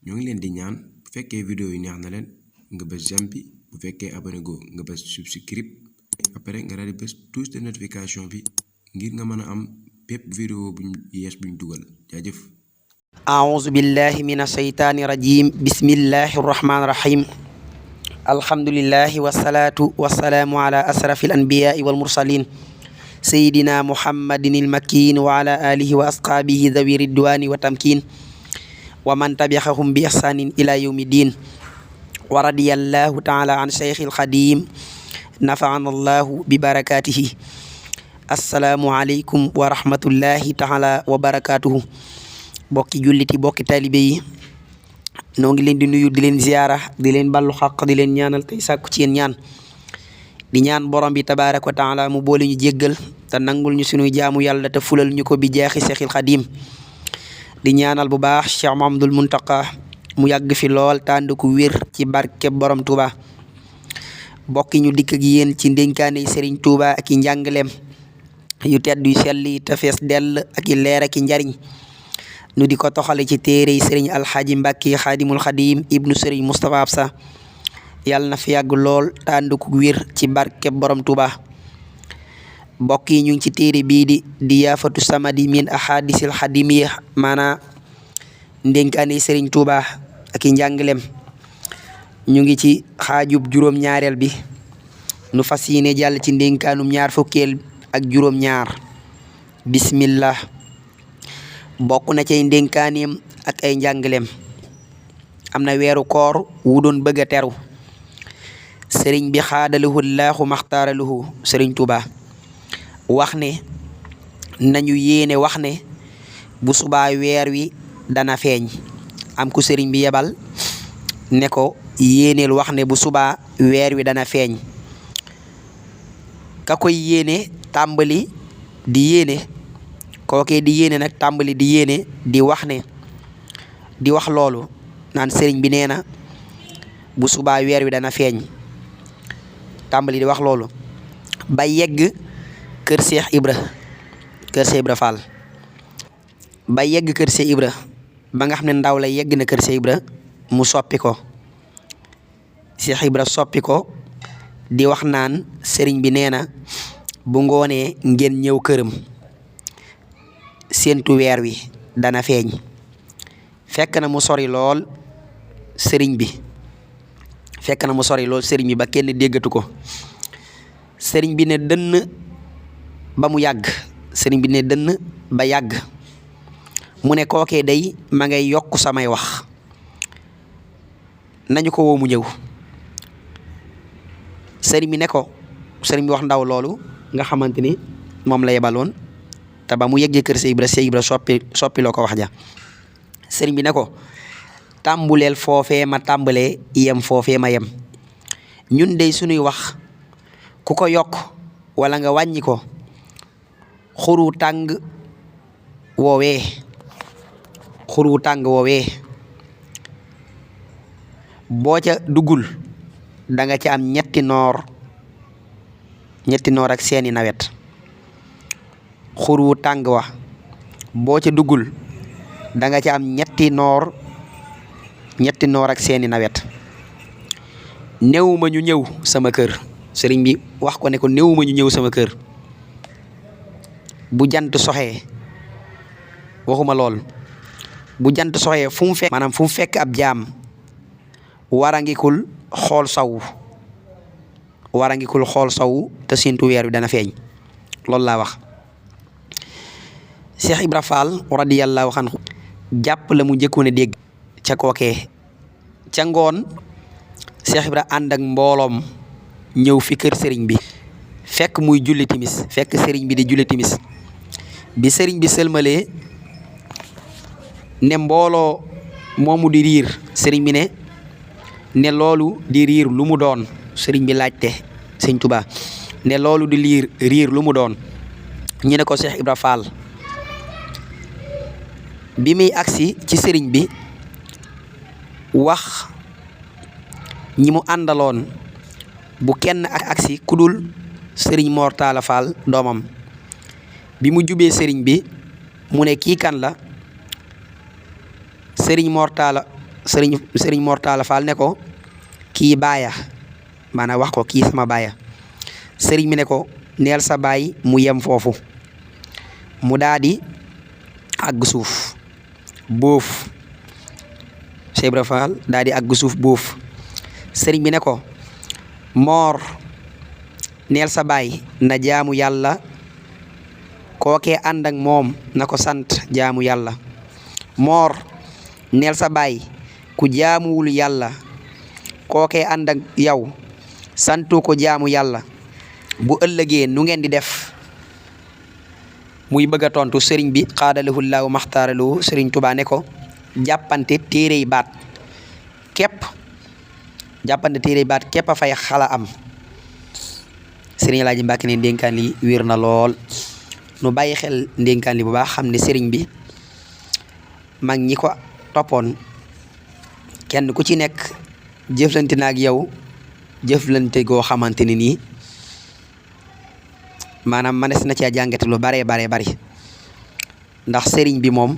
ñoo ngi leen di ñaan bu fekkee vidéo yi neex na leen nga bës j'aime bi bu fekkee abonné go nga bës subscribe après nga daal di bës touche de notification bi ngir nga mën a am bépp vidéo buñ yees buñ dugal jaajëf. أعوذ بالله من الشيطان الرجيم بسم الله الرحمن الرحيم الحمد لله والصلاة والسلام على أشرف الأنبياء والمرسلين سيدنا محمد المكين وعلى آله وأصحابه ذوي الرضوان والتمكين ومن تبعهم بإحسان إلى يوم الدين ورضي الله تعالى عن شيخ الخديم نفعنا الله ببركاته السلام عليكم ورحمة الله تعالى وبركاته bokki julliti bokki taalibe yi noo ngi leen di nuyu di leen ziyaara di leen ballu xaq di leen ñaanal tey sàkku ci yéen ñaan di ñaan borom bi tabaaraka wa taala mu boole ñu jéggal te nangul ñu sunuy jaamu yàlla te fulal ñu ko bi jeexi Seexil Xadiim di ñaanal bu baax Cheikh Mahamadul Muntaqa mu yàgg fi lool tànd ku wér ci barke borom Touba bokki ñu dikk ak yéen ci ndénkaane Serigne Touba ak i njàngaleem yu tedd yu sell yi te fees dell ak i leer ak i njariñ nu di ko toxale ci téere sëriñ alxaaji Mbàkke xaadimul xadim ibnu sëriñ Moustapha Absa yàlla na fi yàgg lool tànd ku wér ci barke borom Touba mbokk yi ñu ngi ci téere bii di yaafatu samadi min ahadisil xadimiya maanaa ndénkaane sëriñ Touba ak i njàngalem ñu ngi ci xaajub juróom-ñaareel bi nu fas yéene jàll ci ndénkaanum ñaar fukkeel ak juróom-ñaar bismillah bokk na cay ndénkaaneem ak ay njàngaleem am na weeru koor wu doon bëgg a teru sëriñ bi xaadalahu laahu maxtaaralahu sëriñ Touba wax ne nañu yéene wax ne bu subaa weer wi dana feeñ am ku sëriñ bi yebal ne ko yéeneel wax ne bu subaa weer wi dana feeñ ka koy yéene tàmbali di yéene kookee di yéene nag tàmbali di yéene di wax ne di wax loolu naan sëriñ bi nee na bu subaa weer wi dana feeñ tàmbali di wax loolu ba yegg kër Cheikh Ibra Fall ba yegg kër Cheikh Ibra ba nga xam ne ndaw la yegg na kër Cheikh Ibra mu soppi ko Cheikh Ibra soppi ko di wax naan sëriñ bi nee na bu ngoonee ngeen ñëw këram séentu weer wi dana feeñ fekk na mu sori lool sëriñ bi ba kenn déggatu ko sëriñ bi ne dënn ba mu yàgg sëriñ bi ne dënn ba yàgg mu ne kookee day ma ngay yokk samay wax nañu ko woo mu ñëw sëriñ bi wax ndaw loolu nga xamante ni moom la yebaloon te ba mu yeggee kër Cheikh Ibra soppi loo ko wax ja sëriñ bi ne ko tàmbuleel foofee ma tàmbalee yem foofee ma yem ñun dey sunuy wax ku ko yokk wala nga wàññi ko xuru tàng woowee boo ca duggul da nga ca am ñetti noor ak seeni nawet xur wu tàng wa boo ca duggul da nga ca am ñetti noor ak seeni nawet néewuma ñu ñëw sama kër sëriñ bi wax ko ne ko néewuma ñu ñëw sama kër bu jant soxee waxuma lool bu jant soxee fu mu fekk ab jaam warangikul xool saw te séentu weer wi dana feeñ loolu laa wax Cheikh Ibra Fall radiyallahu anhu jàpp la mu njëkkoon a dégg ca kookee ca ngoon Cheikh Ibra ànd ak mbooloom ñëw fi kër sëriñ bi fekk muy julli timis fekk sëriñ bi di julli timis bi sëriñ bi sëlmalee ne mbooloo moomu di riir sëriñ bi ne loolu di riir lu mu doon sëriñ bi laajte sëñ Touba ne loolu di riir lu mu doon ñu ne ko Cheikh Ibra Fall bi muy agsi ci sëriñ bi wax ñi mu àndaloon bu kenn agsi ku dul sëriñ Mor Talla Fall doomam bi mu jubee sëriñ bi mu ne kii kan la sëriñ Mor Talla sëriñ Mortala Fall ne ko kii baaya maanaam wax ko kii sama baaya sëriñ bi ne ko neel sa baay mu yem foofu mu daadi àgg suuf bóof Cheikh Ibra Fall daadi àgg suuf bóof sëriñ bi ne ko moor neel sa baay na jaamu yàlla kookee ànd ak moom na ko sant jaamu yàlla moor neel sa baay ku jaamuwul yàlla kookee ànd ak yow santu ko jaamu yàlla bu ëllëgee nu ngeen di def muy bëgg a tontu sëriñ bi xaadalahu llaahu maxtaaralahu sëriñ Tuubaa ne ko jàppante téerey baat képp a fay xala am sëriñ Alaaji Mbàkke ne ndénkaan li wér na lool nu bàyyi xel ndénkaan li bu baax xam ne sëriñ bi mag ñi ko toppoon kenn ku ci nekk jëflante na ak yow jëflante goo xamante ne nii maanaam manes na cee jàngate lu baree bari ndax sëriñ bi moom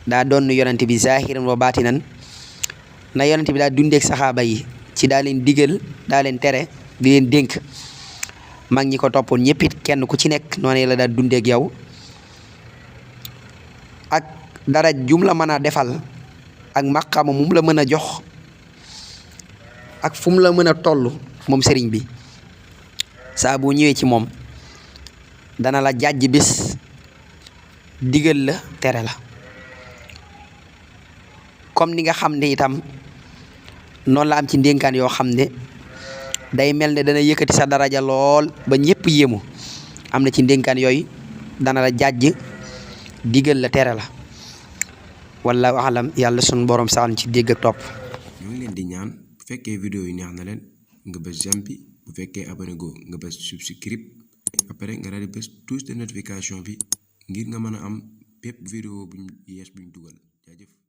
daa doon yonent bi zahiran wa baatinan na yonent bi daa dundeek saxaaba yi ci daa leen digal daa leen tere di leen dénk mag ñi ko toppoon ñëpp it kenn ku ci nekk noonu la daa dundeek yow ak dara jum la mën a defal ak maqaama mu la mën a jox ak fu mu la mën a toll moom sëriñ bi saa boo ñëwee ci moom dana la jàjj bis digal la tere la comme ni nga xam ne itam noonu la am ci ndénkaan yoo xam ne day mel ne dana yëkkati sa daraja lool ba ñëpp yéemu am na ci ndénkaan yooyu dana la jàjj digal la tere la wallaahu alam yàlla sunu borom saxal ci dégg ak topp. ñoo ngi leen di ñaan bu fekkee vidéo yi neex na leen nga bës j'aime bi bu fekkee abonné go nga bës subscribe après nga daal di bës touche de notification bi ngir nga mën a am bépp vidéo buñ yees buñ dugal jaajëf.